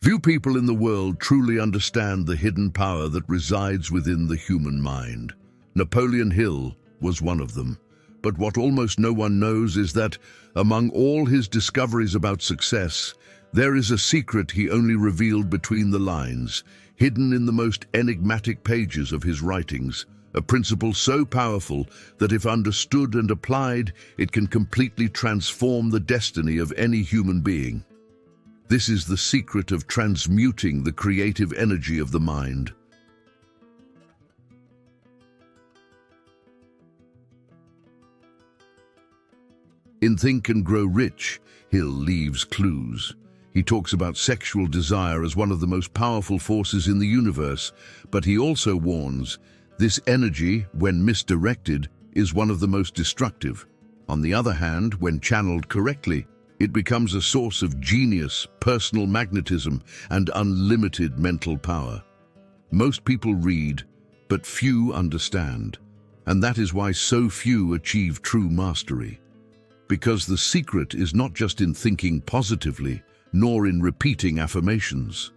Few people in the world truly understand the hidden power that resides within the human mind. Napoleon Hill was one of them. But what almost no one knows is that, among all his discoveries about success, there is a secret he only revealed between the lines, hidden in the most enigmatic pages of his writings, a principle so powerful that if understood and applied, it can completely transform the destiny of any human being. This is the secret of transmuting the creative energy of the mind. In Think and Grow Rich, Hill leaves clues. He talks about sexual desire as one of the most powerful forces in the universe, but he also warns, this energy, when misdirected, is one of the most destructive. On the other hand, when channeled correctly, it becomes a source of genius, personal magnetism, and unlimited mental power. Most people read, but few understand, and that is why so few achieve true mastery. Because the secret is not just in thinking positively, nor in repeating affirmations.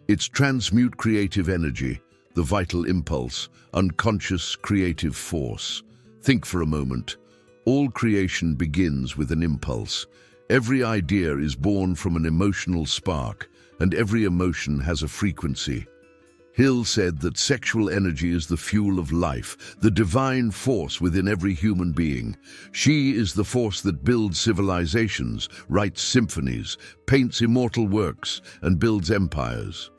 It's transmute creative energy, the vital impulse, unconscious creative force. Think for a moment. All creation begins with an impulse. Every idea is born from an emotional spark, and every emotion has a frequency. Hill said that sexual energy is the fuel of life, the divine force within every human being. She is the force that builds civilizations, writes symphonies, paints immortal works, and builds empires.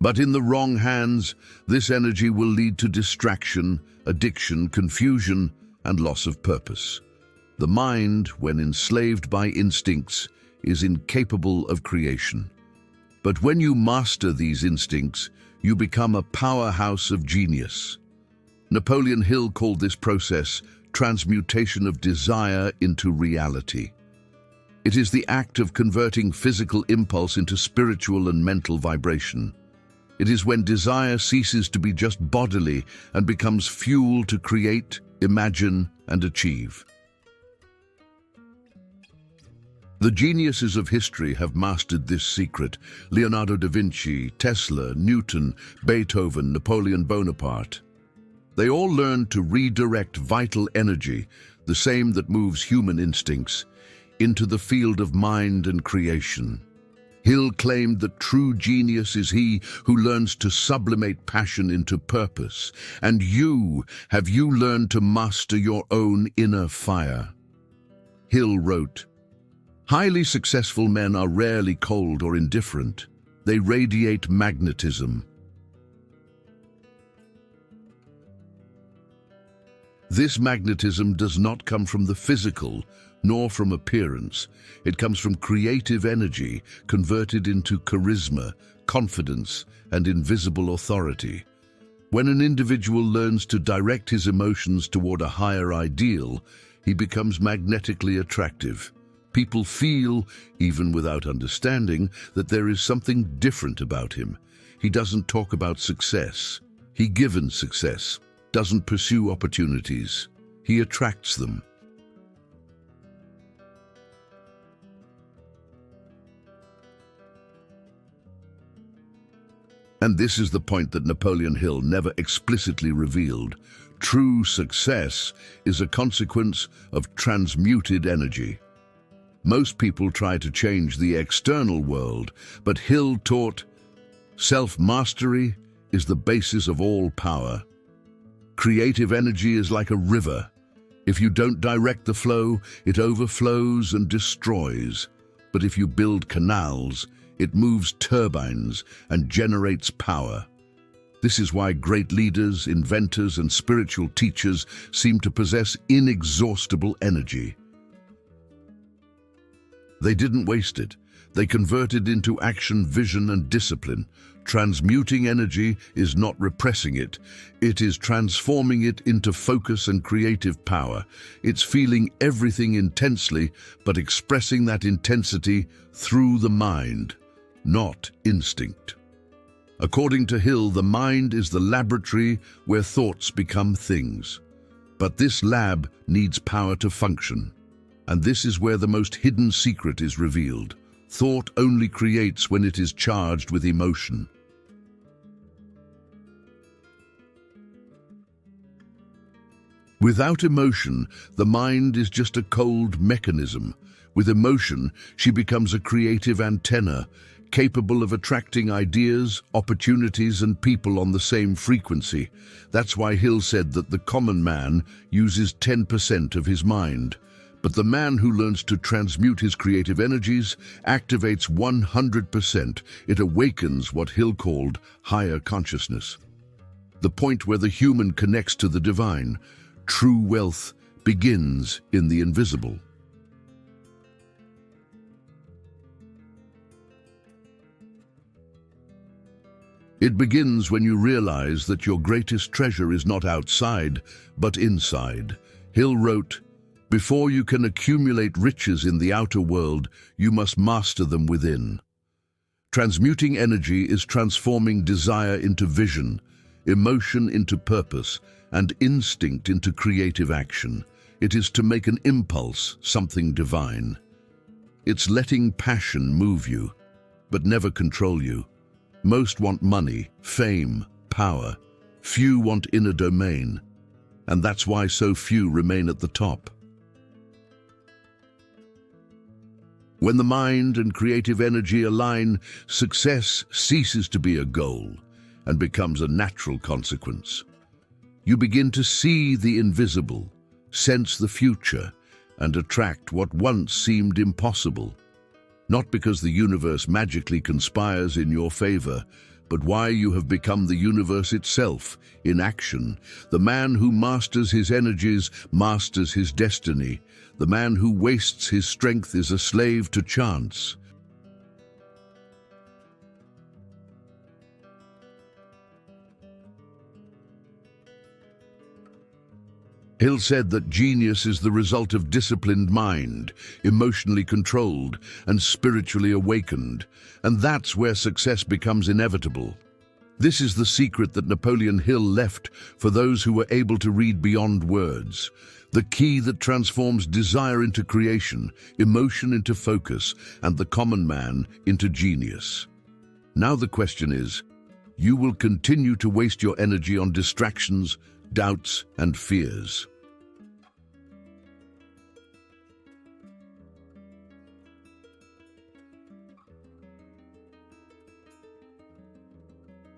But in the wrong hands, this energy will lead to distraction, addiction, confusion, and loss of purpose. The mind, when enslaved by instincts, is incapable of creation. But when you master these instincts, you become a powerhouse of genius. Napoleon Hill called this process transmutation of desire into reality. It is the act of converting physical impulse into spiritual and mental vibration. It is when desire ceases to be just bodily and becomes fuel to create, imagine, and achieve. The geniuses of history have mastered this secret: Leonardo da Vinci, Tesla, Newton, Beethoven, Napoleon Bonaparte. They all learned to redirect vital energy, the same that moves human instincts, into the field of mind and creation. Hill claimed that true genius is he who learns to sublimate passion into purpose. And have you learned to master your own inner fire? Hill wrote, "Highly successful men are rarely cold or indifferent. They radiate magnetism. This magnetism does not come from the physical, nor from appearance. It comes from creative energy converted into charisma, confidence, and invisible authority. When an individual learns to direct his emotions toward a higher ideal, he becomes magnetically attractive. People feel, even without understanding, that there is something different about him. He doesn't talk about success. He given success, doesn't pursue opportunities. He attracts them. And this is the point that Napoleon Hill never explicitly revealed. True success is a consequence of transmuted energy. Most people try to change the external world, but Hill taught, self-mastery is the basis of all power. Creative energy is like a river. If you don't direct the flow, it overflows and destroys. But if you build canals, it moves turbines and generates power. This is why great leaders, inventors, and spiritual teachers seem to possess inexhaustible energy. They didn't waste it. They converted into action, vision, and discipline. Transmuting energy is not repressing it. It is transforming it into focus and creative power. It's feeling everything intensely, but expressing that intensity through the mind, not instinct. According to Hill, the mind is the laboratory where thoughts become things. But this lab needs power to function. And this is where the most hidden secret is revealed. Thought only creates when it is charged with emotion. Without emotion, the mind is just a cold mechanism. With emotion, she becomes a creative antenna, capable of attracting ideas, opportunities, and people on the same frequency. That's why Hill said that the common man uses 10% of his mind. But the man who learns to transmute his creative energies activates 100%. It awakens what Hill called higher consciousness. The point where the human connects to the divine. True wealth begins in the invisible. It begins when you realize that your greatest treasure is not outside, but inside. Hill wrote, "Before you can accumulate riches in the outer world, you must master them within." Transmuting energy is transforming desire into vision, emotion into purpose, and instinct into creative action. It is to make an impulse something divine. It's letting passion move you, but never control you. Most want money, fame, power. Few want inner domain, and that's why so few remain at the top. When the mind and creative energy align, success ceases to be a goal and becomes a natural consequence. You begin to see the invisible, sense the future, and attract what once seemed impossible. Not because the universe magically conspires in your favor, but why you have become the universe itself in action. The man who masters his energies masters his destiny. The man who wastes his strength is a slave to chance. Hill said that genius is the result of disciplined mind, emotionally controlled and spiritually awakened, and that's where success becomes inevitable. This is the secret that Napoleon Hill left for those who were able to read beyond words, the key that transforms desire into creation, emotion into focus, and the common man into genius. Now the question is, you will continue to waste your energy on distractions, doubts, and fears.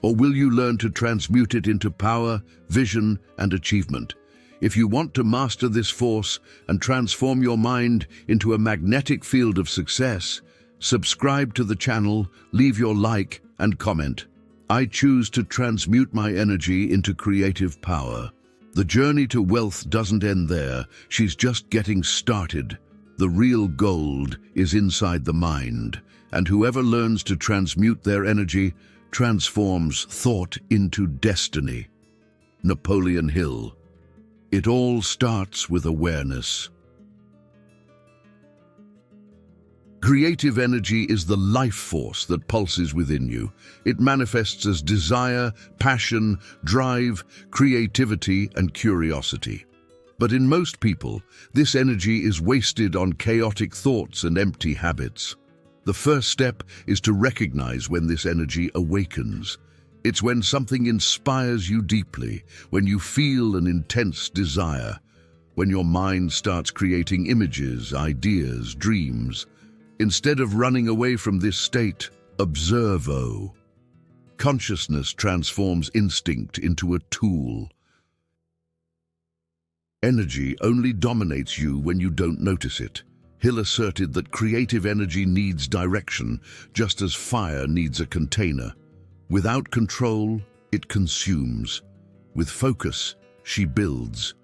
Or will you learn to transmute it into power, vision, and achievement? If you want to master this force and transform your mind into a magnetic field of success, subscribe to the channel, leave your like, and comment. I choose to transmute my energy into creative power. The journey to wealth doesn't end there. She's just getting started. The real gold is inside the mind, and whoever learns to transmute their energy transforms thought into destiny. Napoleon Hill. It all starts with awareness. Creative energy is the life force that pulses within you. It manifests as desire, passion, drive, creativity, and curiosity. But in most people, this energy is wasted on chaotic thoughts and empty habits. The first step is to recognize when this energy awakens. It's when something inspires you deeply, when you feel an intense desire, when your mind starts creating images, ideas, dreams. Instead of running away from this state, observe. Consciousness transforms instinct into a tool. Energy only dominates you when you don't notice it. Hill asserted that creative energy needs direction, just as fire needs a container. Without control, it consumes. With focus, she builds.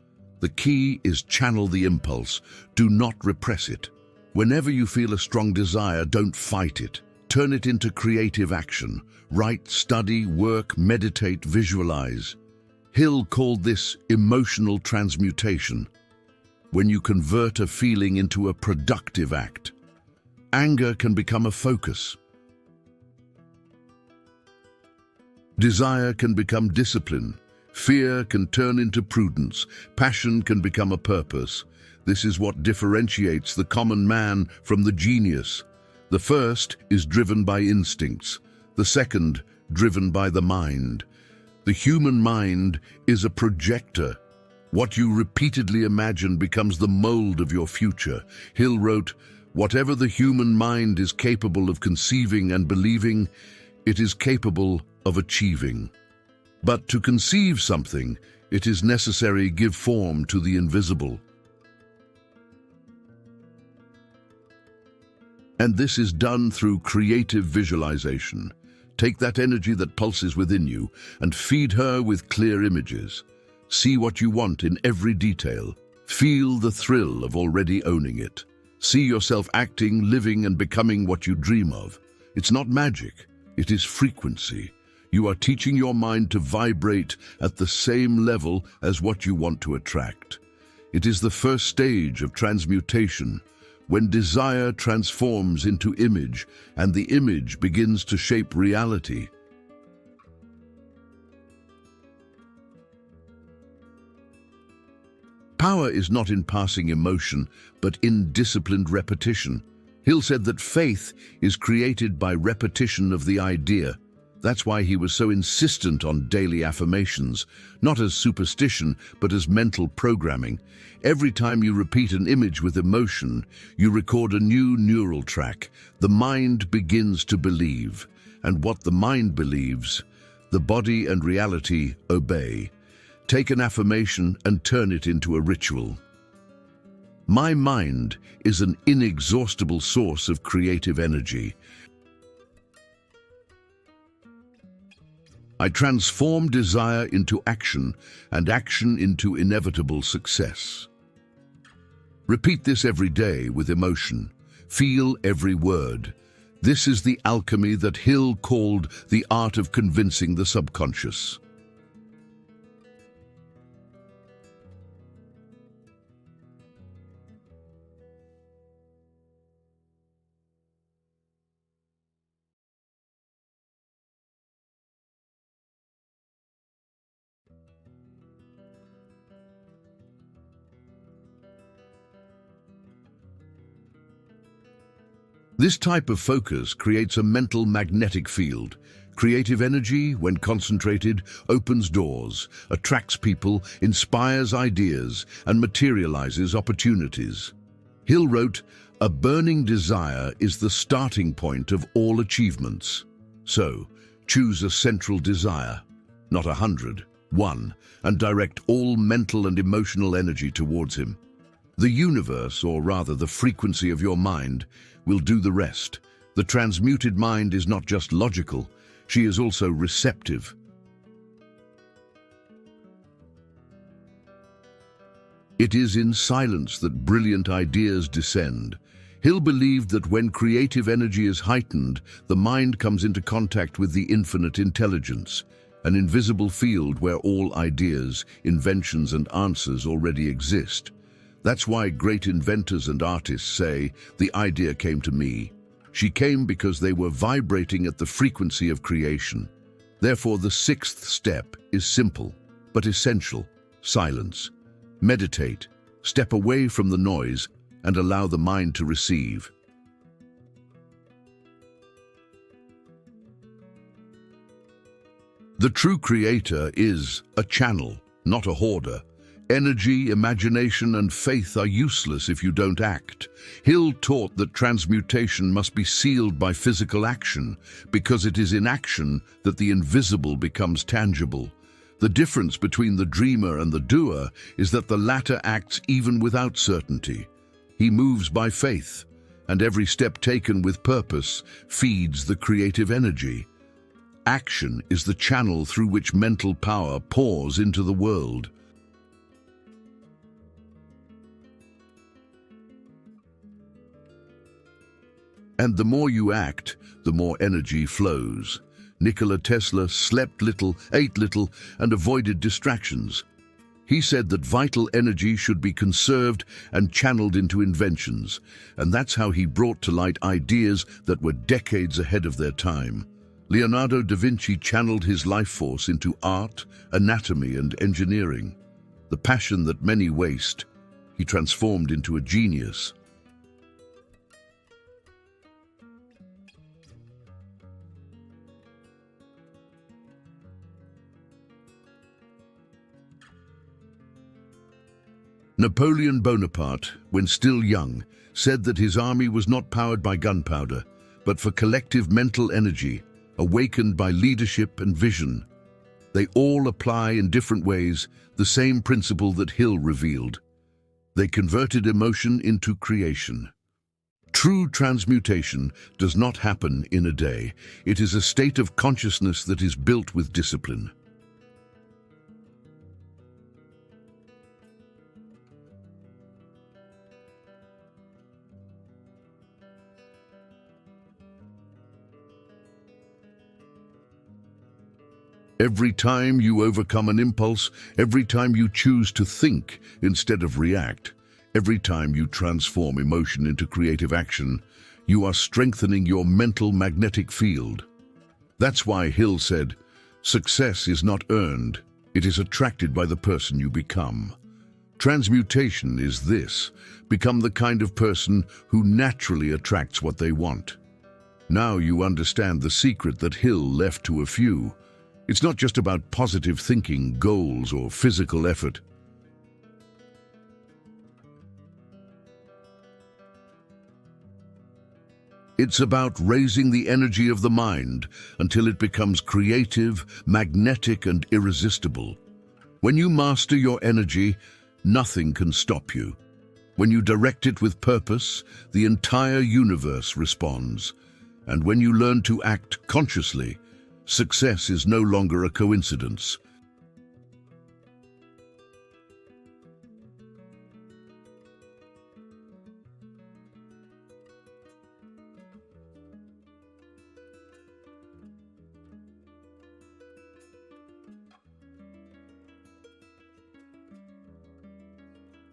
The key is channel the impulse. Do not repress it. Whenever you feel a strong desire, don't fight it. Turn it into creative action. Write, study, work, meditate, visualize. Hill called this emotional transmutation, when you convert a feeling into a productive act. Anger can become a focus. Desire can become discipline. Fear can turn into prudence. Passion can become a purpose. This is what differentiates the common man from the genius. The first is driven by instincts. The second, driven by the mind. The human mind is a projector. What you repeatedly imagine becomes the mold of your future. Hill wrote, "Whatever the human mind is capable of conceiving and believing, it is capable of achieving. But to conceive something, it is necessary give form to the invisible." And this is done through creative visualization. Take that energy that pulses within you and feed her with clear images. See what you want in every detail. Feel the thrill of already owning it. See yourself acting, living, and becoming what you dream of. It's not magic, it is frequency. You are teaching your mind to vibrate at the same level as what you want to attract. It is the first stage of transmutation, when desire transforms into image and the image begins to shape reality. Power is not in passing emotion, but in disciplined repetition. Hill said that faith is created by repetition of the idea. That's why he was so insistent on daily affirmations, not as superstition, but as mental programming. Every time you repeat an image with emotion, you record a new neural track. The mind begins to believe, and what the mind believes, the body and reality obey. Take an affirmation and turn it into a ritual. My mind is an inexhaustible source of creative energy. I transform desire into action and action into inevitable success. Repeat this every day with emotion. Feel every word. This is the alchemy that Hill called the art of convincing the subconscious. This type of focus creates a mental magnetic field. Creative energy, when concentrated, opens doors, attracts people, inspires ideas, and materializes opportunities. Hill wrote, "A burning desire is the starting point of all achievements." So, choose a central desire, not 100, one, and direct all mental and emotional energy towards him. The universe, or rather the frequency of your mind, will do the rest. The transmuted mind is not just logical, she is also receptive. It is in silence that brilliant ideas descend. Hill believed that when creative energy is heightened, the mind comes into contact with the infinite intelligence, an invisible field where all ideas, inventions, and answers already exist. That's why great inventors and artists say, "The idea came to me." She came because they were vibrating at the frequency of creation. Therefore, the sixth step is simple, but essential: silence. Meditate, step away from the noise, and allow the mind to receive. The true creator is a channel, not a hoarder. Energy, imagination, and faith are useless if you don't act. Hill taught that transmutation must be sealed by physical action, because it is in action that the invisible becomes tangible. The difference between the dreamer and the doer is that the latter acts even without certainty. He moves by faith, and every step taken with purpose feeds the creative energy. Action is the channel through which mental power pours into the world. And the more you act, the more energy flows. Nikola Tesla slept little, ate little, and avoided distractions. He said that vital energy should be conserved and channeled into inventions, and that's how he brought to light ideas that were decades ahead of their time. Leonardo da Vinci channeled his life force into art, anatomy, and engineering. The passion that many waste, he transformed into a genius. Napoleon Bonaparte, when still young, said that his army was not powered by gunpowder, but for collective mental energy, awakened by leadership and vision. They all apply in different ways the same principle that Hill revealed. They converted emotion into creation. True transmutation does not happen in a day. It is a state of consciousness that is built with discipline. Every time you overcome an impulse, every time you choose to think instead of react, every time you transform emotion into creative action, you are strengthening your mental magnetic field. That's why Hill said, "Success is not earned, it is attracted by the person you become." Transmutation is this: become the kind of person who naturally attracts what they want. Now you understand the secret that Hill left to a few. It's not just about positive thinking, goals, or physical effort. It's about raising the energy of the mind until it becomes creative, magnetic, and irresistible. When you master your energy, nothing can stop you. When you direct it with purpose, the entire universe responds. And when you learn to act consciously, success is no longer a coincidence.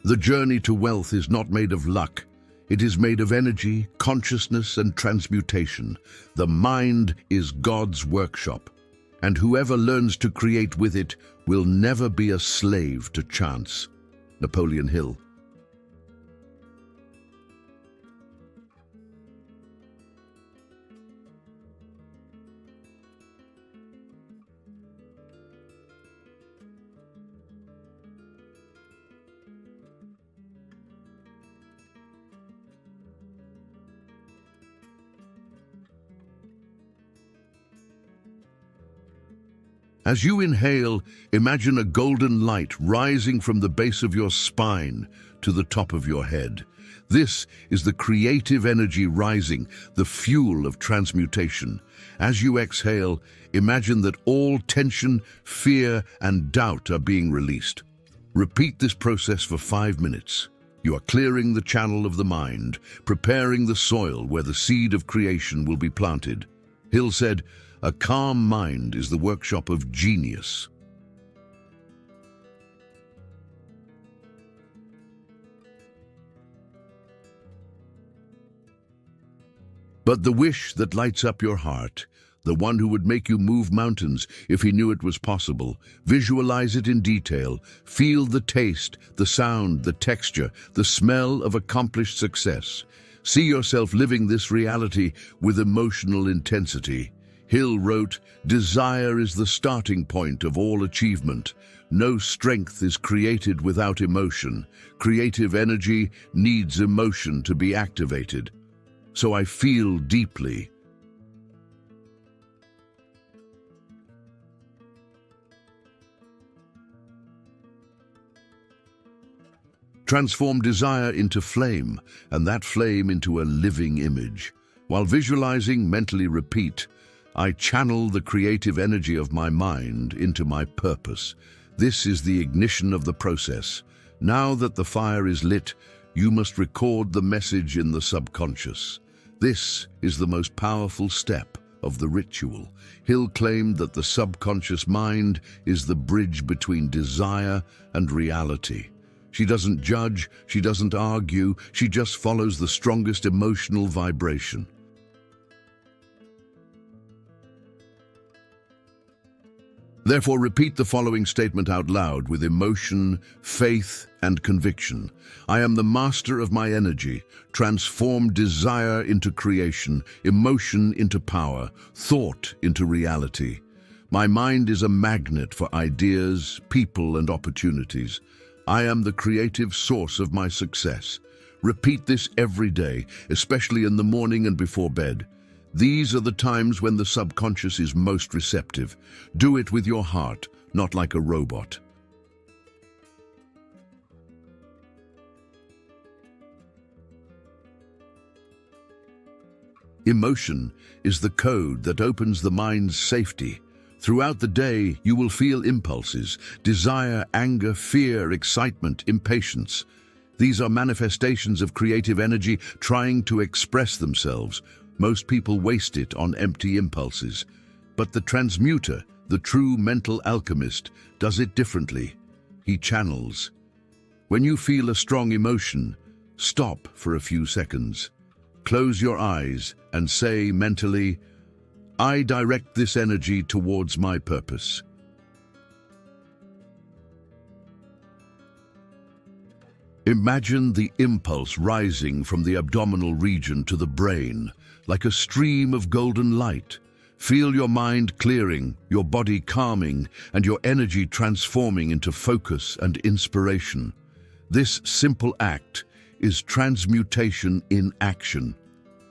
The journey to wealth is not made of luck. It is made of energy, consciousness, and transmutation. The mind is God's workshop, and whoever learns to create with it will never be a slave to chance. Napoleon Hill. As you inhale, imagine a golden light rising from the base of your spine to the top of your head. This is the creative energy rising, the fuel of transmutation. As you exhale, imagine that all tension, fear, and doubt are being released. Repeat this process for 5 minutes. You are clearing the channel of the mind, preparing the soil where the seed of creation will be planted. Hill said, "A calm mind is the workshop of genius." But the wish that lights up your heart, the one who would make you move mountains if he knew it was possible, visualize it in detail, feel the taste, the sound, the texture, the smell of accomplished success. See yourself living this reality with emotional intensity. Hill wrote, "Desire is the starting point of all achievement. No strength is created without emotion. Creative energy needs emotion to be activated. So I feel deeply." Transform desire into flame, and that flame into a living image. While visualizing, mentally repeat, "I channel the creative energy of my mind into my purpose." This is the ignition of the process. Now that the fire is lit, you must record the message in the subconscious. This is the most powerful step of the ritual. Hill claimed that the subconscious mind is the bridge between desire and reality. She doesn't judge, she doesn't argue, she just follows the strongest emotional vibration. Therefore, repeat the following statement out loud with emotion, faith, and conviction. I am the master of my energy. Transform desire into creation, emotion into power, thought into reality. My mind is a magnet for ideas, people, and opportunities. I am the creative source of my success. Repeat this every day, especially in the morning and before bed. These are the times when the subconscious is most receptive. Do it with your heart, not like a robot. Emotion is the code that opens the mind's safety. Throughout the day, you will feel impulses, desire, anger, fear, excitement, impatience. These are manifestations of creative energy trying to express themselves. Most people waste it on empty impulses. But the transmuter, the true mental alchemist, does it differently. He channels. When you feel a strong emotion, stop for a few seconds. Close your eyes and say mentally, I direct this energy towards my purpose. Imagine the impulse rising from the abdominal region to the brain, like a stream of golden light. Feel your mind clearing, your body calming, and your energy transforming into focus and inspiration. This simple act is transmutation in action.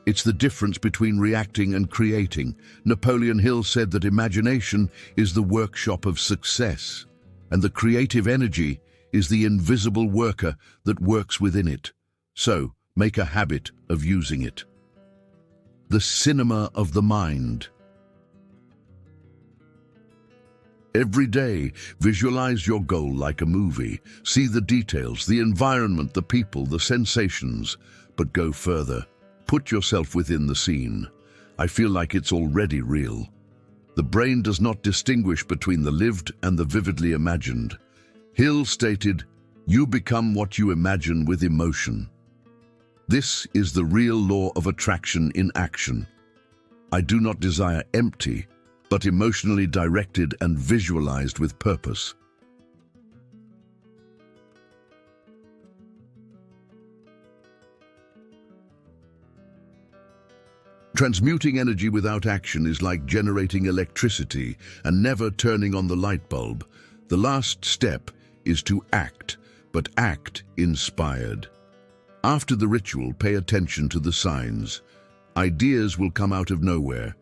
It's the difference between reacting and creating. Napoleon Hill said that imagination is the workshop of success, and the creative energy is the invisible worker that works within it. So, make a habit of using it. The cinema of the mind. Every day, visualize your goal like a movie. See the details, the environment, the people, the sensations, but go further. Put yourself within the scene. I feel like it's already real. The brain does not distinguish between the lived and the vividly imagined. Hill stated, "You become what you imagine with emotion." This is the real law of attraction in action. I do not desire empty, but emotionally directed and visualized with purpose. Transmuting energy without action is like generating electricity and never turning on the light bulb. The last step is to act, but act inspired. After the ritual, pay attention to the signs. Ideas will come out of nowhere.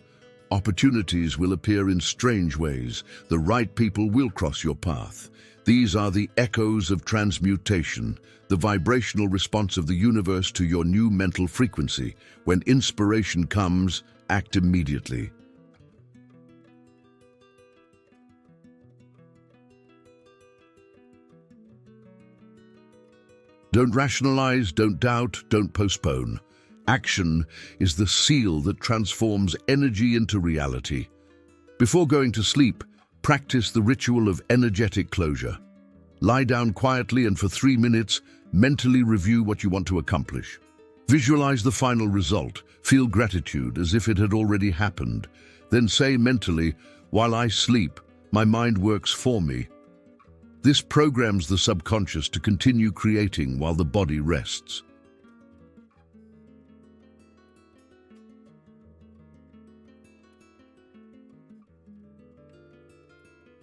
Opportunities will appear in strange ways. The right people will cross your path. These are the echoes of transmutation, the vibrational response of the universe to your new mental frequency. When inspiration comes, act immediately. Don't rationalize, don't doubt, don't postpone. Action is the seal that transforms energy into reality. Before going to sleep, practice the ritual of energetic closure. Lie down quietly and for 3 minutes, mentally review what you want to accomplish. Visualize the final result. Feel gratitude as if it had already happened. Then say mentally, "While I sleep, my mind works for me." This programs the subconscious to continue creating while the body rests.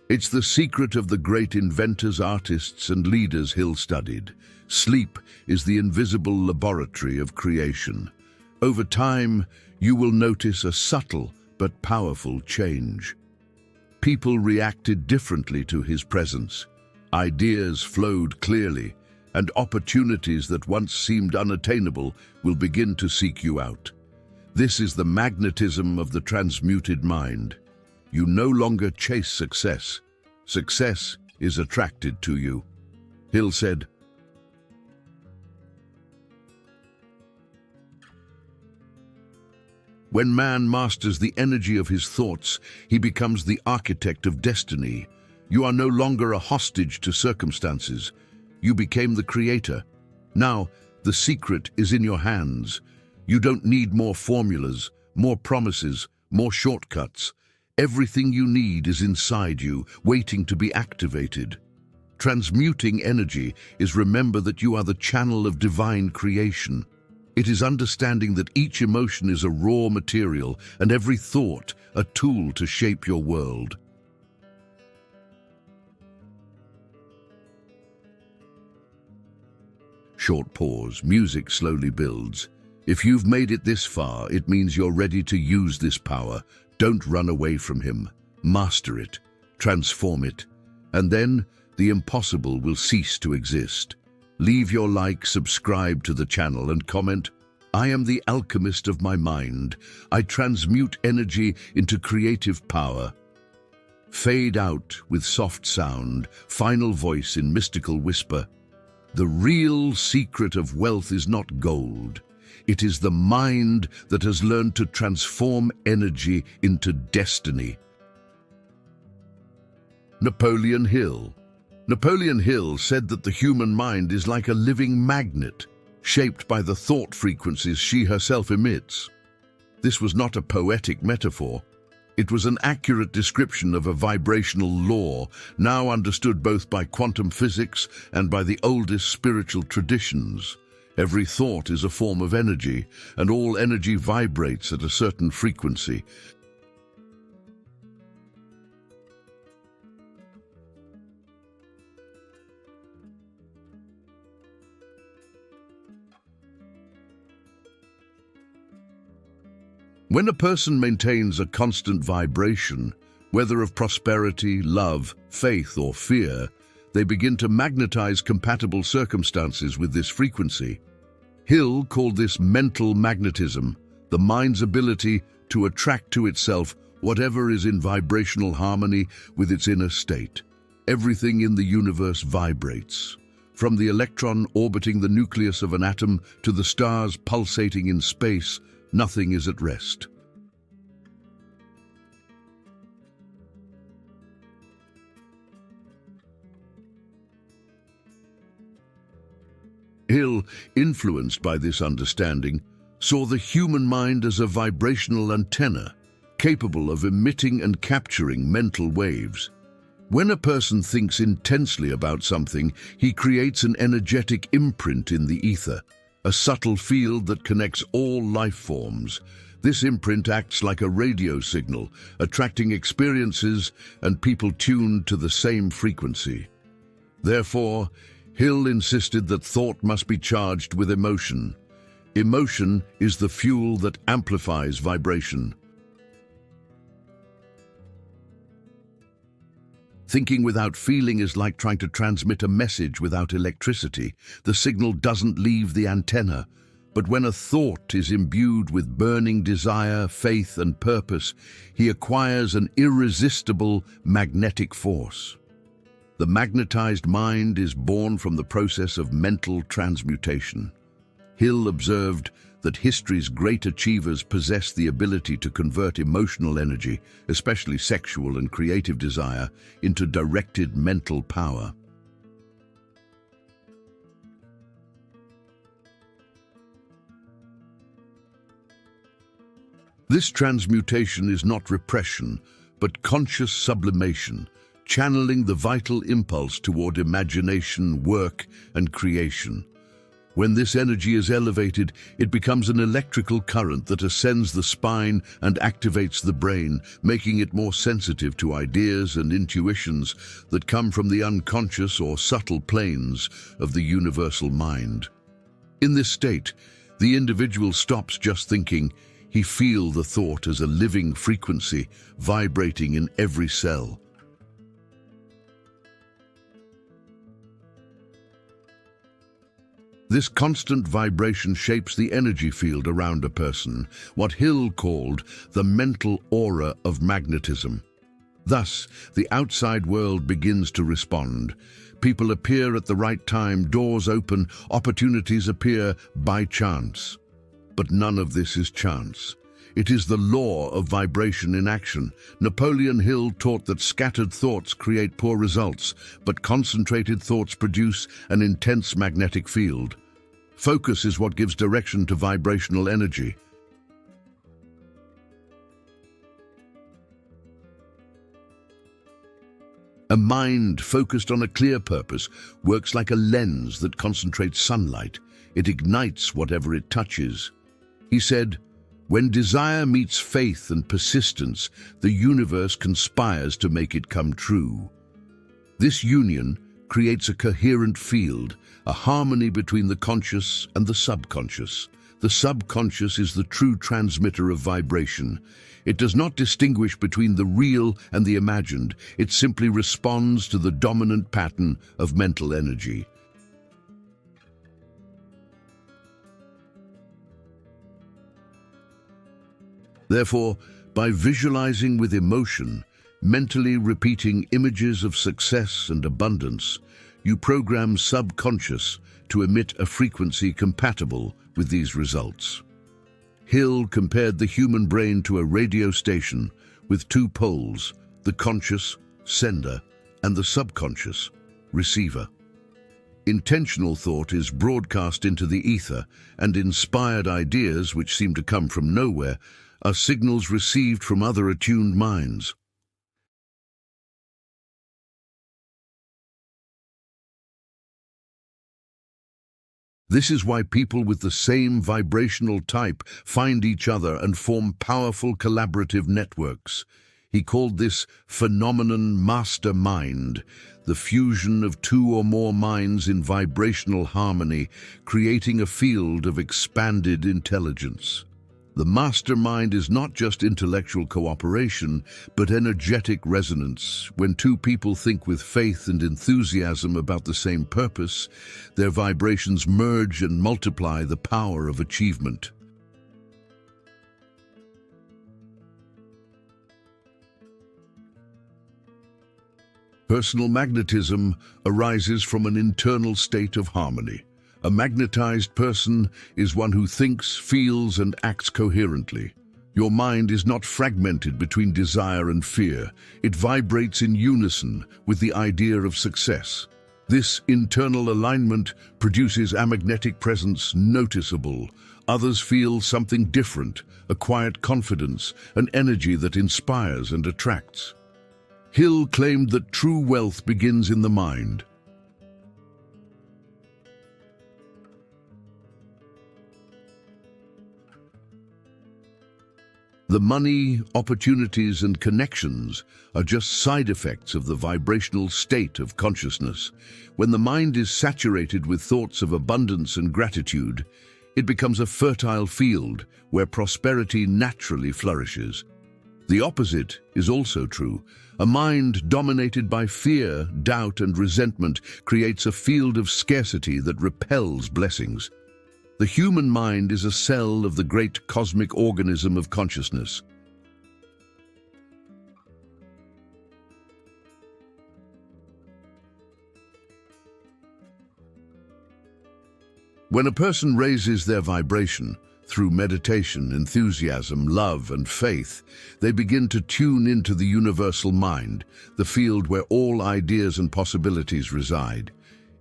It's the secret of the great inventors, artists, and leaders Hill studied. Sleep is the invisible laboratory of creation. Over time, you will notice a subtle but powerful change. People reacted differently to his presence. Ideas flowed clearly, and opportunities that once seemed unattainable will begin to seek you out. This is the magnetism of the transmuted mind. You no longer chase success. Success is attracted to you. Hill said, "When man masters the energy of his thoughts, he becomes the architect of destiny. You are no longer a hostage to circumstances. You became the creator. Now, the secret is in your hands. You don't need more formulas, more promises, more shortcuts. Everything you need is inside you, waiting to be activated. Transmuting energy is remember that you are the channel of divine creation. It is understanding that each emotion is a raw material and every thought a tool to shape your world. Short pause, music slowly builds. If you've made it this far, it means you're ready to use this power. Don't run away from him. Master it, transform it, and then the impossible will cease to exist. Leave your like, subscribe to the channel and comment, "I am the alchemist of my mind. I transmute energy into creative power." Fade out with soft sound, final voice in mystical whisper. The real secret of wealth is not gold. It is the mind that has learned to transform energy into destiny. Napoleon Hill. Napoleon Hill said that the human mind is like a living magnet, shaped by the thought frequencies she herself emits. This was not a poetic metaphor. It was an accurate description of a vibrational law, now understood both by quantum physics and by the oldest spiritual traditions. Every thought is a form of energy, and all energy vibrates at a certain frequency. When a person maintains a constant vibration, whether of prosperity, love, faith, or fear, they begin to magnetize compatible circumstances with this frequency. Hill called this mental magnetism, the mind's ability to attract to itself whatever is in vibrational harmony with its inner state. Everything in the universe vibrates. From the electron orbiting the nucleus of an atom to the stars pulsating in space, nothing is at rest. Hill, influenced by this understanding, saw the human mind as a vibrational antenna, capable of emitting and capturing mental waves. When a person thinks intensely about something, he creates an energetic imprint in the ether, a subtle field that connects all life forms. This imprint acts like a radio signal, attracting experiences and people tuned to the same frequency. Therefore, Hill insisted that thought must be charged with emotion. Emotion is the fuel that amplifies vibration. Thinking without feeling is like trying to transmit a message without electricity. The signal doesn't leave the antenna. But when a thought is imbued with burning desire, faith, and purpose, he acquires an irresistible magnetic force. The magnetized mind is born from the process of mental transmutation. Hill observed that history's great achievers possess the ability to convert emotional energy, especially sexual and creative desire, into directed mental power. This transmutation is not repression, but conscious sublimation, channeling the vital impulse toward imagination, work, and creation. When this energy is elevated, it becomes an electrical current that ascends the spine and activates the brain, making it more sensitive to ideas and intuitions that come from the unconscious or subtle planes of the universal mind. In this state, the individual stops just thinking. He feels the thought as a living frequency vibrating in every cell. This constant vibration shapes the energy field around a person, what Hill called the mental aura of magnetism. Thus, the outside world begins to respond. People appear at the right time, doors open, opportunities appear by chance. But none of this is chance. It is the law of vibration in action. Napoleon Hill taught that scattered thoughts create poor results, but concentrated thoughts produce an intense magnetic field. Focus is what gives direction to vibrational energy. A mind focused on a clear purpose works like a lens that concentrates sunlight. It ignites whatever it touches. He said, "When desire meets faith and persistence, the universe conspires to make it come true." This union creates a coherent field, a harmony between the conscious and the subconscious. The subconscious is the true transmitter of vibration. It does not distinguish between the real and the imagined. It simply responds to the dominant pattern of mental energy. Therefore, by visualizing with emotion, mentally repeating images of success and abundance, you program subconscious to emit a frequency compatible with these results. Hill compared the human brain to a radio station with two poles, the conscious, sender, and the subconscious, receiver. Intentional thought is broadcast into the ether, and inspired ideas, which seem to come from nowhere, are signals received from other attuned minds. This is why people with the same vibrational type find each other and form powerful collaborative networks. He called this phenomenon mastermind, the fusion of two or more minds in vibrational harmony, creating a field of expanded intelligence. The mastermind is not just intellectual cooperation, but energetic resonance. When two people think with faith and enthusiasm about the same purpose, their vibrations merge and multiply the power of achievement. Personal magnetism arises from an internal state of harmony. A magnetized person is one who thinks, feels, and acts coherently. Your mind is not fragmented between desire and fear. It vibrates in unison with the idea of success. This internal alignment produces a magnetic presence noticeable. Others feel something different, a quiet confidence, an energy that inspires and attracts. Hill claimed that true wealth begins in the mind. The money, opportunities, and connections are just side effects of the vibrational state of consciousness. When the mind is saturated with thoughts of abundance and gratitude, it becomes a fertile field where prosperity naturally flourishes. The opposite is also true. A mind dominated by fear, doubt, and resentment creates a field of scarcity that repels blessings. The human mind is a cell of the great cosmic organism of consciousness. When a person raises their vibration through meditation, enthusiasm, love, and faith, they begin to tune into the universal mind, the field where all ideas and possibilities reside.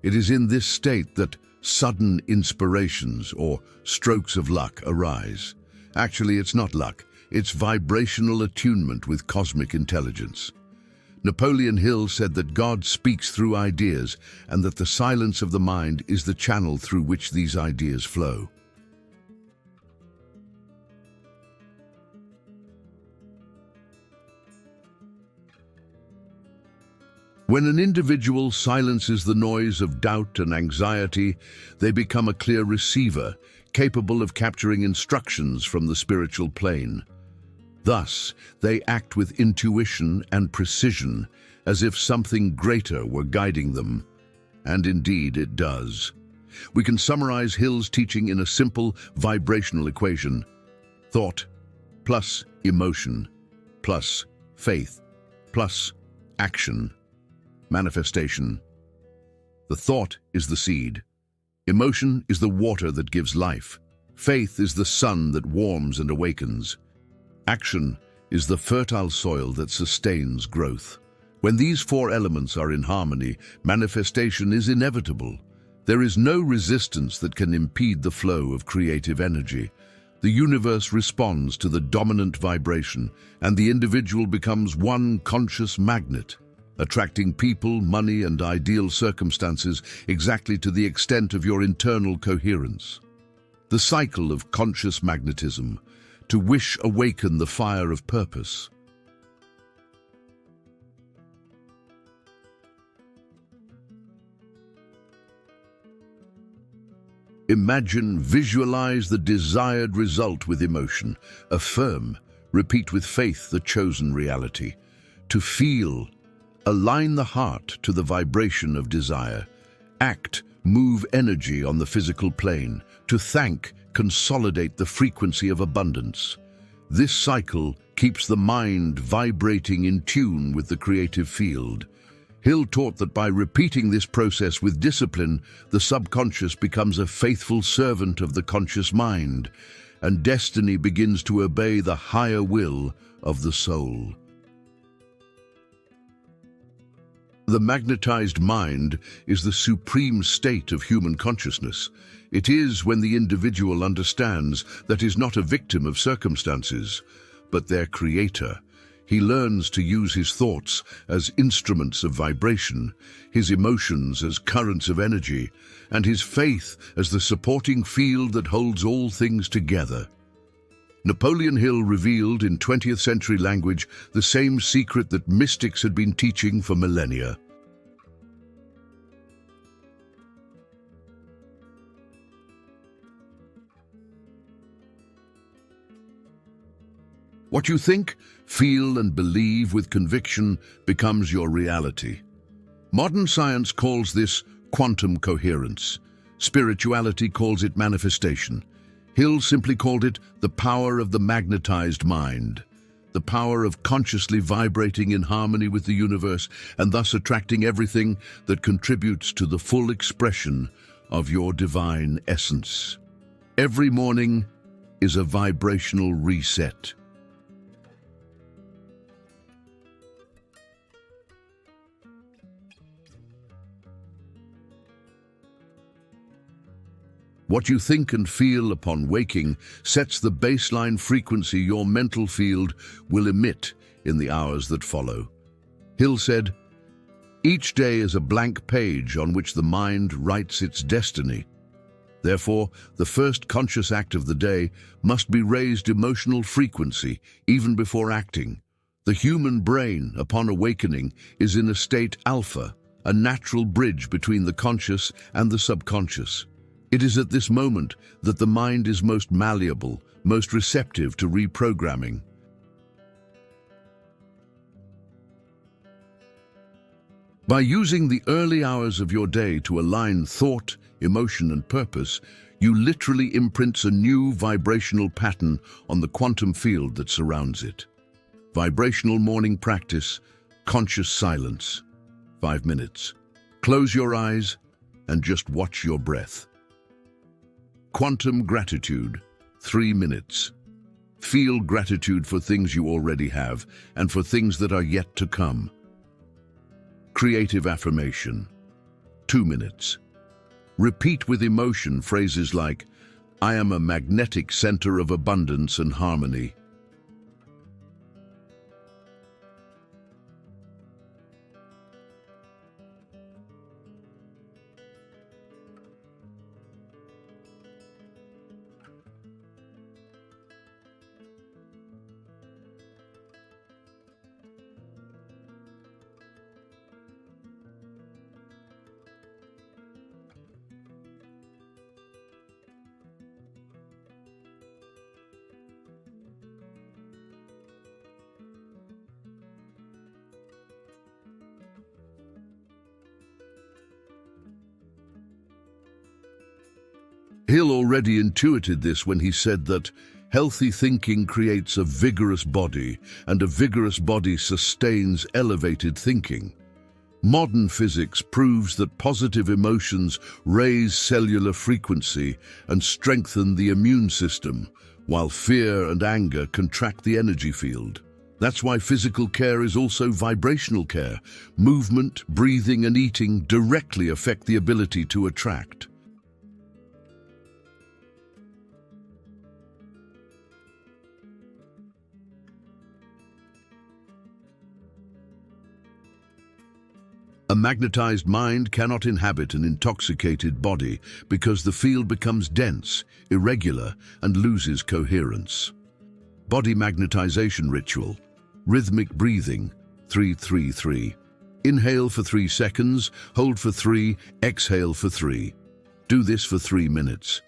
It is in this state that sudden inspirations or strokes of luck arise. Actually, it's not luck, it's vibrational attunement with cosmic intelligence. Napoleon Hill said that God speaks through ideas and that the silence of the mind is the channel through which these ideas flow. When an individual silences the noise of doubt and anxiety, they become a clear receiver, capable of capturing instructions from the spiritual plane. Thus, they act with intuition and precision, as if something greater were guiding them. And indeed it does. We can summarize Hill's teaching in a simple vibrational equation: thought plus emotion plus faith plus action. Manifestation. The thought is the seed. Emotion is the water that gives life. Faith is the sun that warms and awakens. Action is the fertile soil that sustains growth. When these four elements are in harmony, manifestation is inevitable. There is no resistance that can impede the flow of creative energy. The universe responds to the dominant vibration, and the individual becomes one conscious magnet. attracting people, money, and ideal circumstances exactly to the extent of your internal coherence. The cycle of conscious magnetism, to wish awaken the fire of purpose. Imagine, visualize the desired result with emotion. Affirm, repeat with faith the chosen reality. To feel, align the heart to the vibration of desire. Act, move energy on the physical plane. To thank, consolidate the frequency of abundance. This cycle keeps the mind vibrating in tune with the creative field. Hill taught that by repeating this process with discipline, the subconscious becomes a faithful servant of the conscious mind, and destiny begins to obey the higher will of the soul. The magnetized mind is the supreme state of human consciousness. It is when the individual understands that he is not a victim of circumstances, but their creator. He learns to use his thoughts as instruments of vibration, his emotions as currents of energy, and his faith as the supporting field that holds all things together. Napoleon Hill revealed in 20th century language the same secret that mystics had been teaching for millennia. What you think, feel, and believe with conviction becomes your reality. Modern science calls this quantum coherence. Spirituality calls it manifestation. Hill simply called it the power of the magnetized mind, the power of consciously vibrating in harmony with the universe and thus attracting everything that contributes to the full expression of your divine essence. Every morning is a vibrational reset. What you think and feel upon waking sets the baseline frequency your mental field will emit in the hours that follow. Hill said, "Each day is a blank page on which the mind writes its destiny. Therefore, the first conscious act of the day must be raised emotional frequency even before acting. The human brain, upon awakening, is in a state alpha, a natural bridge between the conscious and the subconscious. It is at this moment that the mind is most malleable, most receptive to reprogramming. By using the early hours of your day to align thought, emotion, and purpose, you literally imprint a new vibrational pattern on the quantum field that surrounds it. Vibrational morning practice, conscious silence. 5 minutes. Close your eyes and just watch your breath. Quantum gratitude, 3 minutes. Feel gratitude for things you already have and for things that are yet to come. Creative affirmation, 2 minutes. Repeat with emotion phrases like, "I am a magnetic center of abundance and harmony." Hill already intuited this when he said that healthy thinking creates a vigorous body, and a vigorous body sustains elevated thinking. Modern physics proves that positive emotions raise cellular frequency and strengthen the immune system, while fear and anger contract the energy field. That's why physical care is also vibrational care. Movement, breathing, and eating directly affect the ability to attract. A magnetized mind cannot inhabit an intoxicated body because the field becomes dense, irregular, and loses coherence. Body magnetization ritual. Rhythmic breathing. 3-3-3. Inhale for 3 seconds, hold for 3, exhale for 3. Do this for 3 minutes.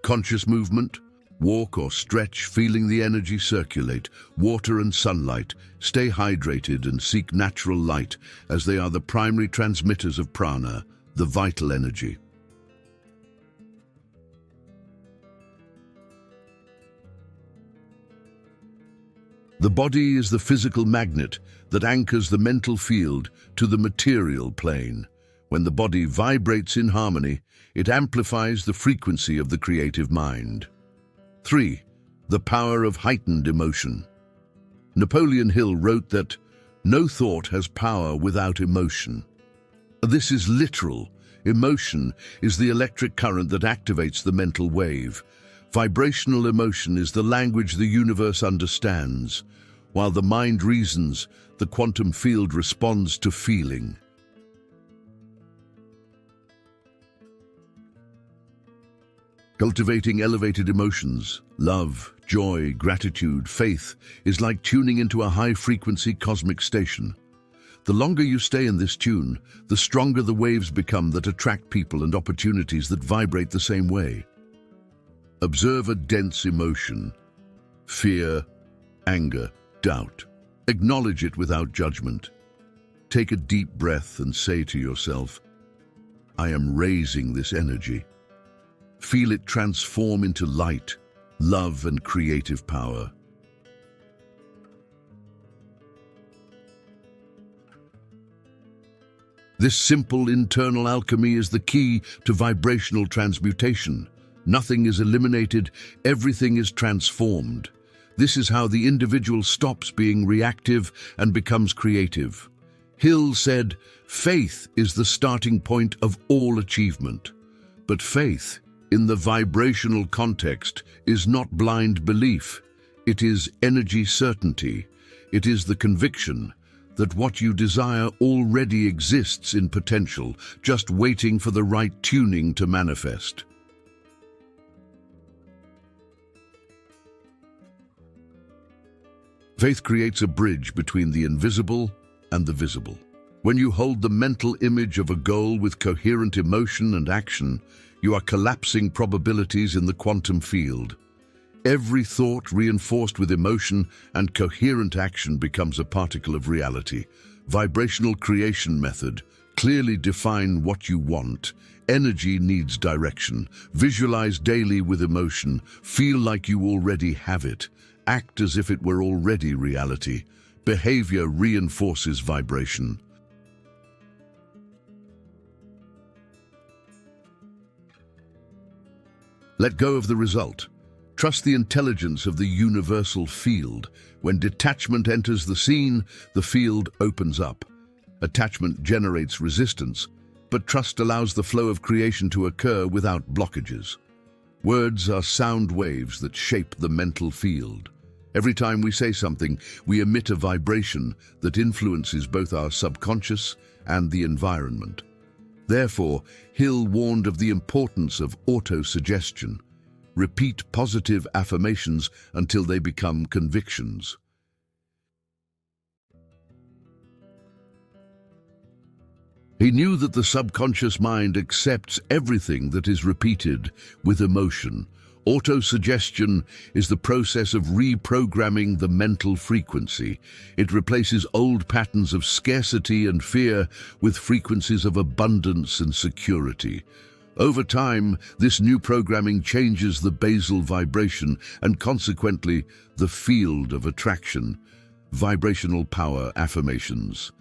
Conscious movement. Walk or stretch, feeling the energy circulate. Water and sunlight. Stay hydrated and seek natural light, as they are the primary transmitters of prana, the vital energy. The body is the physical magnet that anchors the mental field to the material plane. When the body vibrates in harmony, it amplifies the frequency of the creative mind. 3. The power of heightened emotion. Napoleon Hill wrote that, "No thought has power without emotion." This is literal. Emotion is the electric current that activates the mental wave. Vibrational emotion is the language the universe understands. While the mind reasons, the quantum field responds to feeling. Cultivating elevated emotions, love, joy, gratitude, faith, is like tuning into a high-frequency cosmic station. The longer you stay in this tune, the stronger the waves become that attract people and opportunities that vibrate the same way. Observe a dense emotion: fear, anger, doubt. Acknowledge it without judgment. Take a deep breath and say to yourself, "I am raising this energy." Feel it transform into light, love, and creative power. This simple internal alchemy is the key to vibrational transmutation. Nothing is eliminated, everything is transformed. This is how the individual stops being reactive and becomes creative. Hill said, "Faith is the starting point of all achievement." But faith, in the vibrational context, is not blind belief. It is energy certainty. It is the conviction that what you desire already exists in potential, just waiting for the right tuning to manifest. Faith creates a bridge between the invisible and the visible. When you hold the mental image of a goal with coherent emotion and action, you are collapsing probabilities in the quantum field. Every thought reinforced with emotion and coherent action becomes a particle of reality. Vibrational creation method. Clearly define what you want. Energy needs direction. Visualize daily with emotion. Feel like you already have it. Act as if it were already reality. Behavior reinforces vibration. Let go of the result. Trust the intelligence of the universal field. When detachment enters the scene, the field opens up. Attachment generates resistance, but trust allows the flow of creation to occur without blockages. Words are sound waves that shape the mental field. Every time we say something, we emit a vibration that influences both our subconscious and the environment. Therefore, Hill warned of the importance of auto-suggestion. Repeat positive affirmations until they become convictions. He knew that the subconscious mind accepts everything that is repeated with emotion. Auto-suggestion is the process of reprogramming the mental frequency. It replaces old patterns of scarcity and fear with frequencies of abundance and security. Over time, this new programming changes the basal vibration and consequently the field of attraction. Vibrational power affirmations.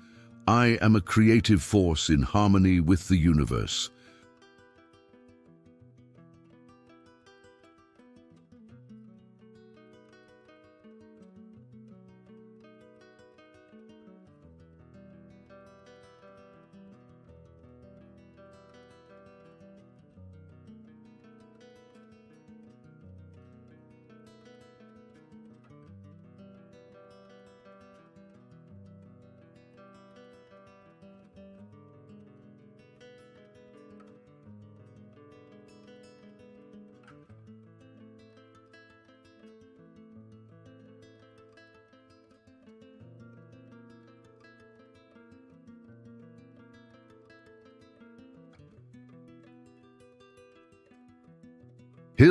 I am a creative force in harmony with the universe.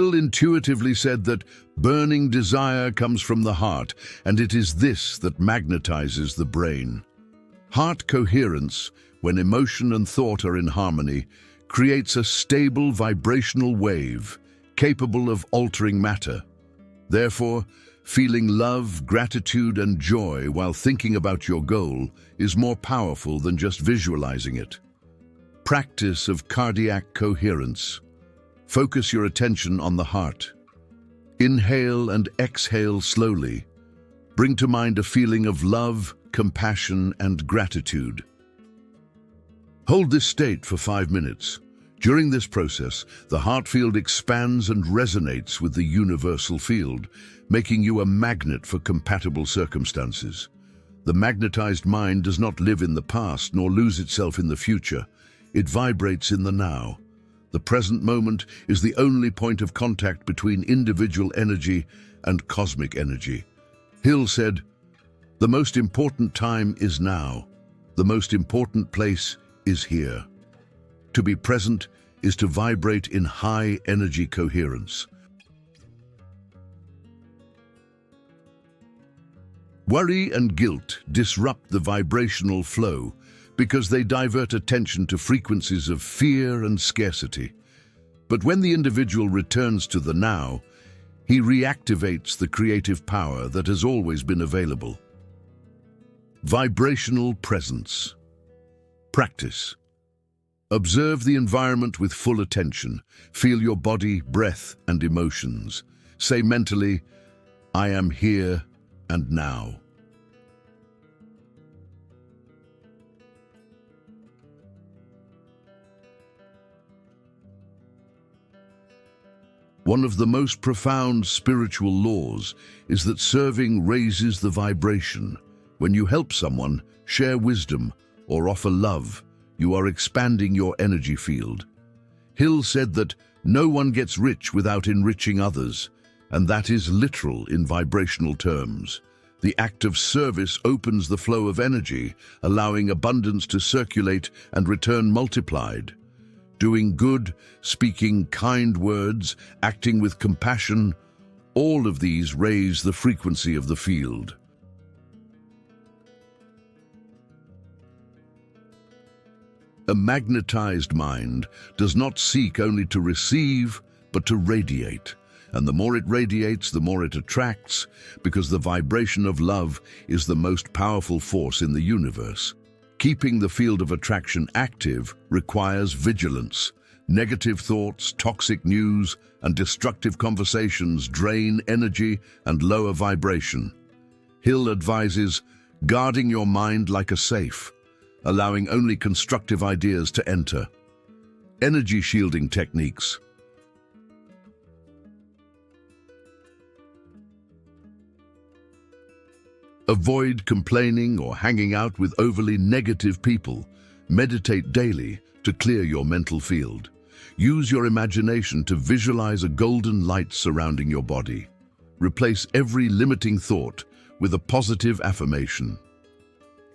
Hill intuitively said that burning desire comes from the heart, and it is this that magnetizes the brain. Heart coherence, when emotion and thought are in harmony, creates a stable vibrational wave capable of altering matter. Therefore, feeling love, gratitude, and joy while thinking about your goal is more powerful than just visualizing it. Practice of cardiac coherence. Focus your attention on the heart. Inhale and exhale slowly. Bring to mind a feeling of love, compassion, and gratitude. Hold this state for 5 minutes. During this process, the heart field expands and resonates with the universal field, making you a magnet for compatible circumstances. The magnetized mind does not live in the past nor lose itself in the future. It vibrates in the now. The present moment is the only point of contact between individual energy and cosmic energy. Hill said, "The most important time is now. The most important place is here." To be present is to vibrate in high energy coherence. Worry and guilt disrupt the vibrational flow because they divert attention to frequencies of fear and scarcity. But when the individual returns to the now, he reactivates the creative power that has always been available. Vibrational presence. Practice. Observe the environment with full attention. Feel your body, breath, and emotions. Say mentally, "I am here and now." One of the most profound spiritual laws is that serving raises the vibration. When you help someone, share wisdom, or offer love, you are expanding your energy field. Hill said that no one gets rich without enriching others, and that is literal in vibrational terms. The act of service opens the flow of energy, allowing abundance to circulate and return multiplied. Doing good, speaking kind words, acting with compassion, all of these raise the frequency of the field. A magnetized mind does not seek only to receive, but to radiate. And the more it radiates, the more it attracts, because the vibration of love is the most powerful force in the universe. Keeping the field of attraction active requires vigilance. Negative thoughts, toxic news, and destructive conversations drain energy and lower vibration. Hill advises guarding your mind like a safe, allowing only constructive ideas to enter. Energy shielding techniques. Avoid complaining or hanging out with overly negative people. Meditate daily to clear your mental field. Use your imagination to visualize a golden light surrounding your body. Replace every limiting thought with a positive affirmation.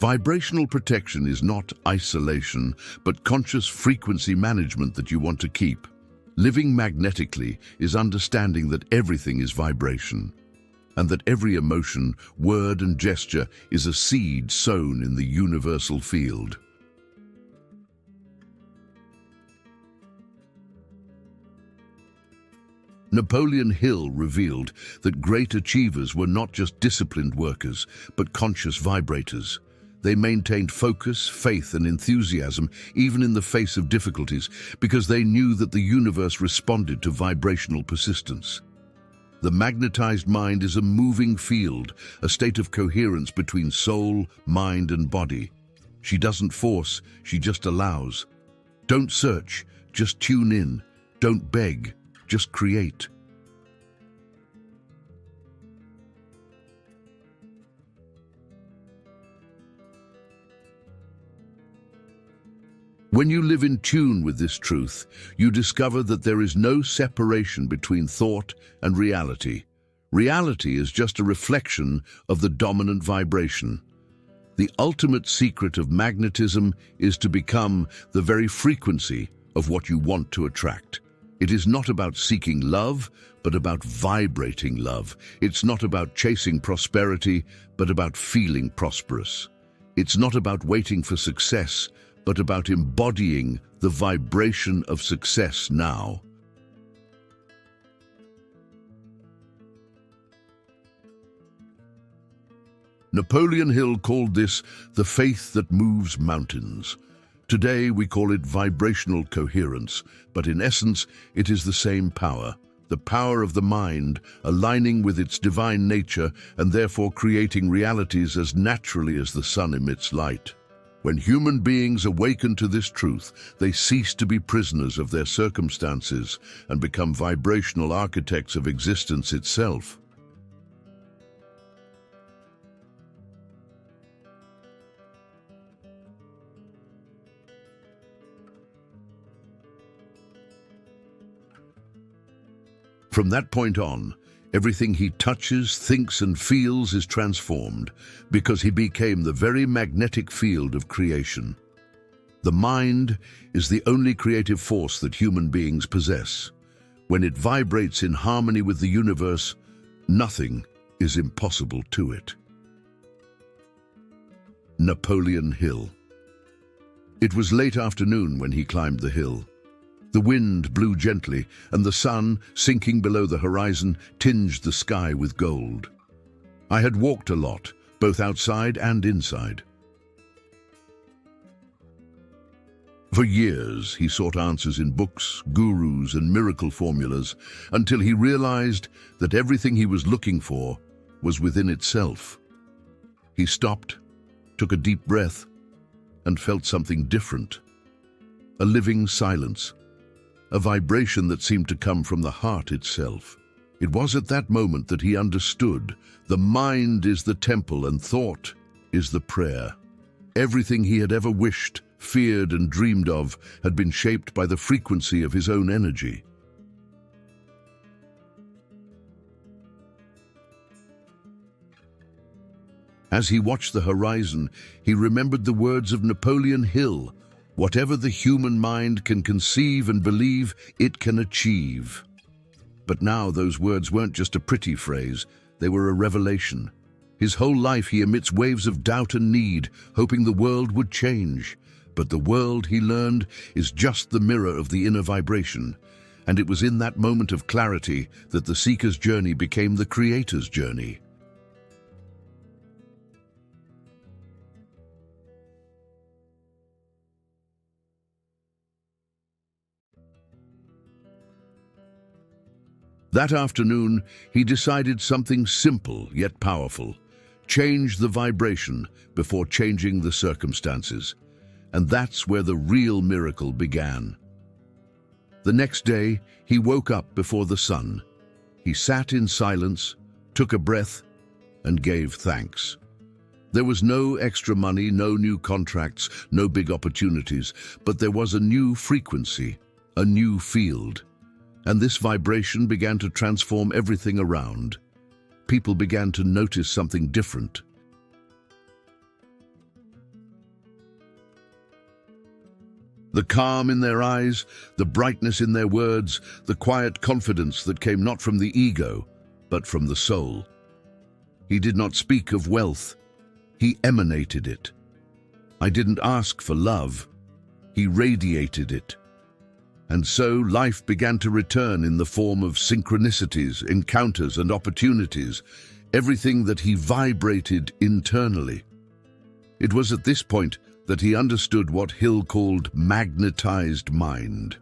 Vibrational protection is not isolation, but conscious frequency management that you want to keep. Living magnetically is understanding that everything is vibration, and that every emotion, word, and gesture is a seed sown in the universal field. Napoleon Hill revealed that great achievers were not just disciplined workers, but conscious vibrators. They maintained focus, faith, and enthusiasm even in the face of difficulties because they knew that the universe responded to vibrational persistence. The magnetized mind is a moving field, a state of coherence between soul, mind, and body. She doesn't force, she just allows. Don't search, just tune in. Don't beg, just create. When you live in tune with this truth, you discover that there is no separation between thought and reality. Reality is just a reflection of the dominant vibration. The ultimate secret of magnetism is to become the very frequency of what you want to attract. It is not about seeking love, but about vibrating love. It's not about chasing prosperity, but about feeling prosperous. It's not about waiting for success, but about embodying the vibration of success now. Napoleon Hill called this the faith that moves mountains. Today we call it vibrational coherence, but in essence it is the same power. The power of the mind aligning with its divine nature and therefore creating realities as naturally as the sun emits light. When human beings awaken to this truth, they cease to be prisoners of their circumstances and become vibrational architects of existence itself. From that point on, everything he touches, thinks, and feels is transformed because he became the very magnetic field of creation. The mind is the only creative force that human beings possess. When it vibrates in harmony with the universe, nothing is impossible to it. Napoleon Hill. It was late afternoon when he climbed the hill. The wind blew gently, and the sun, sinking below the horizon, tinged the sky with gold. I had walked a lot, both outside and inside. For years, he sought answers in books, gurus, and miracle formulas, until he realized that everything he was looking for was within itself. He stopped, took a deep breath, and felt something different. A living silence. A vibration that seemed to come from the heart itself. It was at that moment that he understood the mind is the temple and thought is the prayer. Everything he had ever wished, feared, and dreamed of had been shaped by the frequency of his own energy. As he watched the horizon, he remembered the words of Napoleon Hill. Whatever the human mind can conceive and believe, it can achieve. But now those words weren't just a pretty phrase, they were a revelation. His whole life he emits waves of doubt and need, hoping the world would change. But the world, he learned, is just the mirror of the inner vibration. And it was in that moment of clarity that the seeker's journey became the creator's journey. That afternoon, he decided something simple yet powerful. Change the vibration before changing the circumstances. And that's where the real miracle began. The next day, he woke up before the sun. He sat in silence, took a breath, and gave thanks. There was no extra money, no new contracts, no big opportunities, but there was a new frequency, a new field. And this vibration began to transform everything around. People began to notice something different. The calm in their eyes, the brightness in their words, the quiet confidence that came not from the ego, but from the soul. He did not speak of wealth. He emanated it. I didn't ask for love. He radiated it. And so life began to return in the form of synchronicities, encounters, and opportunities, everything that he vibrated internally. It was at this point that he understood what Hill called magnetized mind.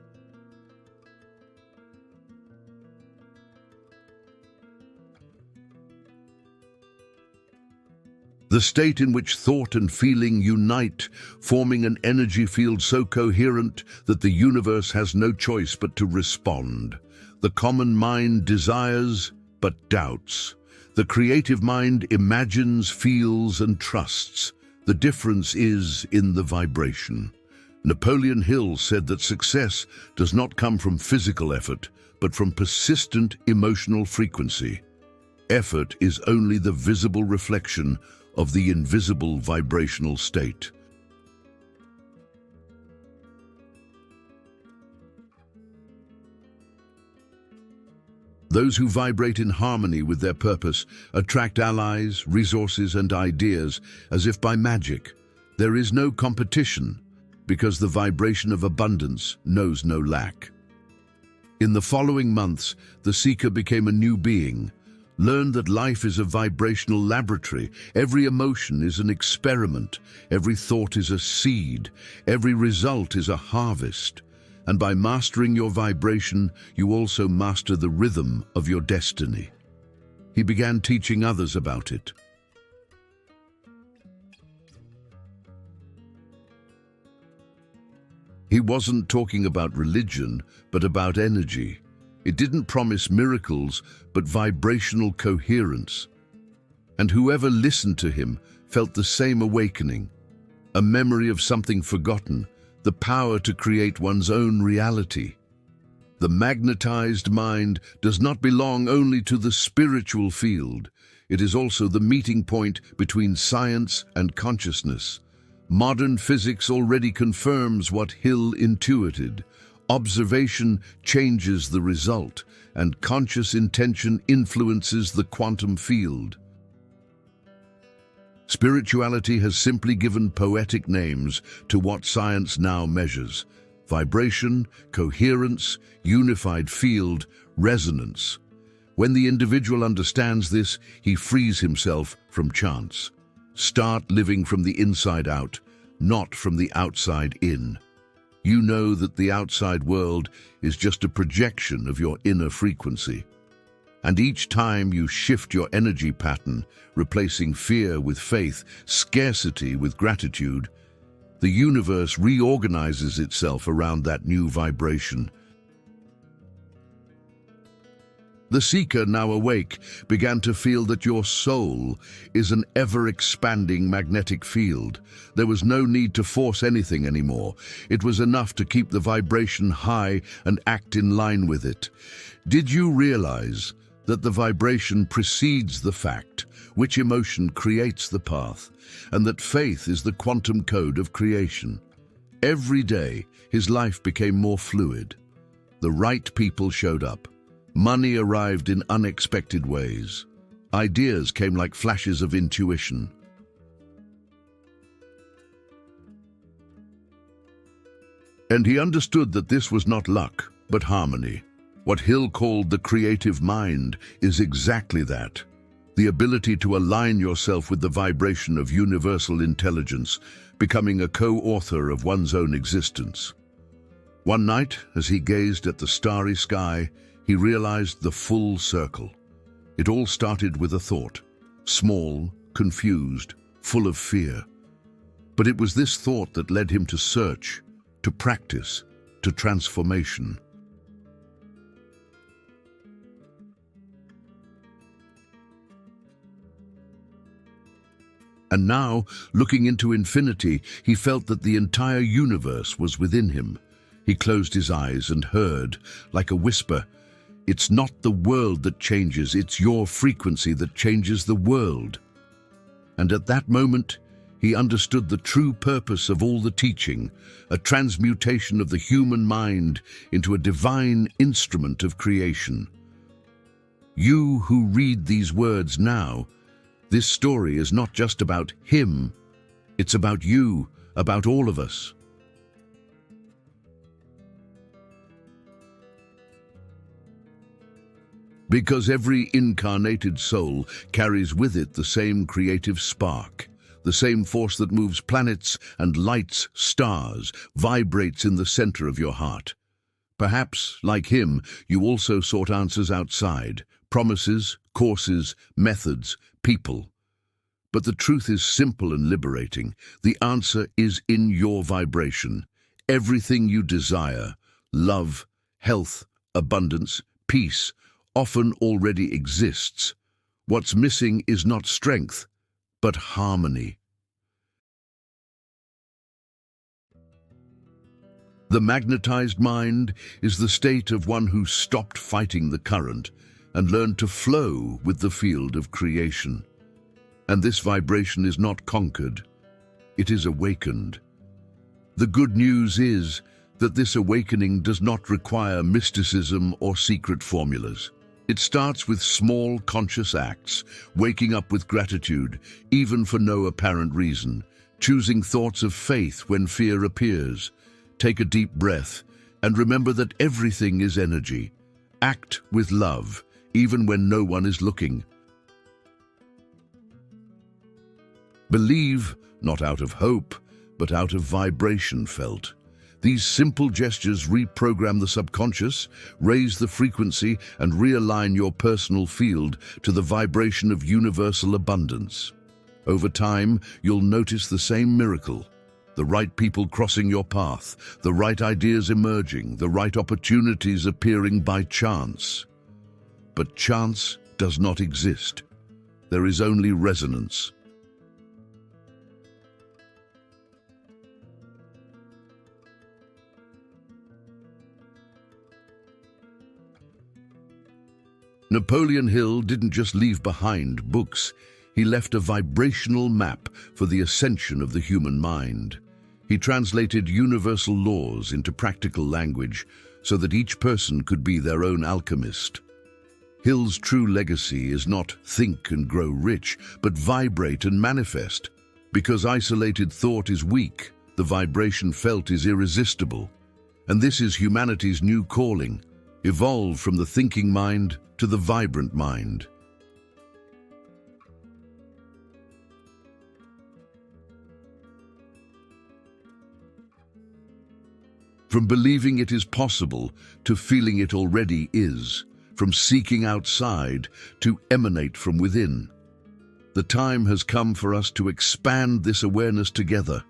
The state in which thought and feeling unite, forming an energy field so coherent that the universe has no choice but to respond. The common mind desires, but doubts. The creative mind imagines, feels, and trusts. The difference is in the vibration. Napoleon Hill said that success does not come from physical effort, but from persistent emotional frequency. Effort is only the visible reflection of the invisible vibrational state. Those who vibrate in harmony with their purpose attract allies, resources, and ideas as if by magic. There is no competition because the vibration of abundance knows no lack. In the following months, the seeker became a new being, learned that life is a vibrational laboratory. Every emotion is an experiment, every thought is a seed, every result is a harvest. And by mastering your vibration, you also master the rhythm of your destiny. He began teaching others about it. He wasn't talking about religion, but about energy. It didn't promise miracles, but vibrational coherence. And whoever listened to him felt the same awakening, a memory of something forgotten, the power to create one's own reality. The magnetized mind does not belong only to the spiritual field. It is also the meeting point between science and consciousness. Modern physics already confirms what Hill intuited. Observation changes the result, and conscious intention influences the quantum field. Spirituality has simply given poetic names to what science now measures: vibration, coherence, unified field, resonance. When the individual understands this, he frees himself from chance. Start living from the inside out, not from the outside in. You know that the outside world is just a projection of your inner frequency. And each time you shift your energy pattern, replacing fear with faith, scarcity with gratitude, the universe reorganizes itself around that new vibration. The seeker, now awake, began to feel that your soul is an ever-expanding magnetic field. There was no need to force anything anymore. It was enough to keep the vibration high and act in line with it. Did you realize that the vibration precedes the fact, which emotion creates the path, and that faith is the quantum code of creation? Every day, his life became more fluid. The right people showed up. Money arrived in unexpected ways. Ideas came like flashes of intuition. And he understood that this was not luck, but harmony. What Hill called the creative mind is exactly that. The ability to align yourself with the vibration of universal intelligence, becoming a co-author of one's own existence. One night, as he gazed at the starry sky, he realized the full circle. It all started with a thought, small, confused, full of fear. But it was this thought that led him to search, to practice, to transformation. And now, looking into infinity, he felt that the entire universe was within him. He closed his eyes and heard, like a whisper, "It's not the world that changes, it's your frequency that changes the world." And at that moment, he understood the true purpose of all the teaching, a transmutation of the human mind into a divine instrument of creation. You who read these words now, this story is not just about him, it's about you, about all of us. Because every incarnated soul carries with it the same creative spark, the same force that moves planets and lights stars, vibrates in the center of your heart. Perhaps, like him, you also sought answers outside, promises, courses, methods, people. But the truth is simple and liberating. The answer is in your vibration. Everything you desire, love, health, abundance, peace, often already exists. What's missing is not strength, but harmony. The magnetized mind is the state of one who stopped fighting the current and learned to flow with the field of creation. And this vibration is not conquered, it is awakened. The good news is that this awakening does not require mysticism or secret formulas. It starts with small, conscious acts, waking up with gratitude, even for no apparent reason, choosing thoughts of faith when fear appears. Take a deep breath, and remember that everything is energy. Act with love, even when no one is looking. Believe, not out of hope, but out of vibration felt. These simple gestures reprogram the subconscious, raise the frequency, and realign your personal field to the vibration of universal abundance. Over time, you'll notice the same miracle. The right people crossing your path, the right ideas emerging, the right opportunities appearing by chance. But chance does not exist. There is only resonance. Napoleon Hill didn't just leave behind books, he left a vibrational map for the ascension of the human mind. He translated universal laws into practical language so that each person could be their own alchemist. Hill's true legacy is not think and grow rich, but vibrate and manifest. Because isolated thought is weak, the vibration felt is irresistible. And this is humanity's new calling: evolve from the thinking mind to the vibrant mind. From believing it is possible to feeling it already is, from seeking outside to emanate from within. The time has come for us to expand this awareness together.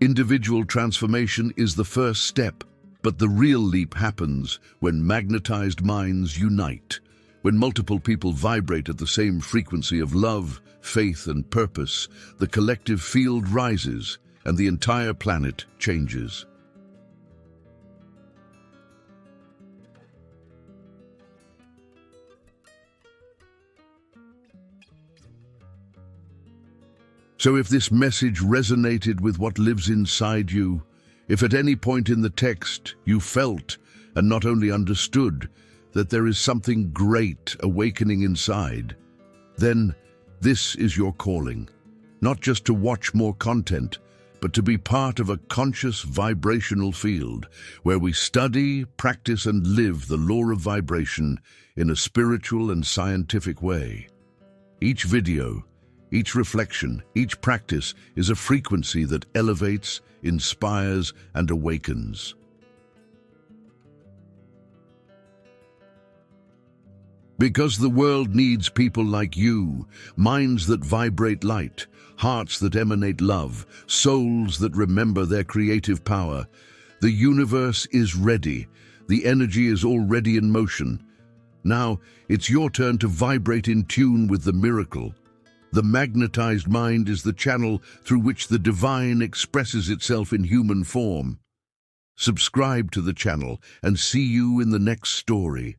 Individual transformation is the first step, but the real leap happens when magnetized minds unite, when multiple people vibrate at the same frequency of love, faith, and purpose. The collective field rises, and the entire planet changes. So if this message resonated with what lives inside you, if at any point in the text you felt, and not only understood, that there is something great awakening inside, then this is your calling. Not just to watch more content, but to be part of a conscious vibrational field where we study, practice, and live the law of vibration in a spiritual and scientific way. Each video, each reflection, each practice is a frequency that elevates, inspires, and awakens. Because the world needs people like you, minds that vibrate light, hearts that emanate love, souls that remember their creative power. The universe is ready. The energy is already in motion. Now, it's your turn to vibrate in tune with the miracle. The magnetized mind is the channel through which the divine expresses itself in human form. Subscribe to the channel and see you in the next story.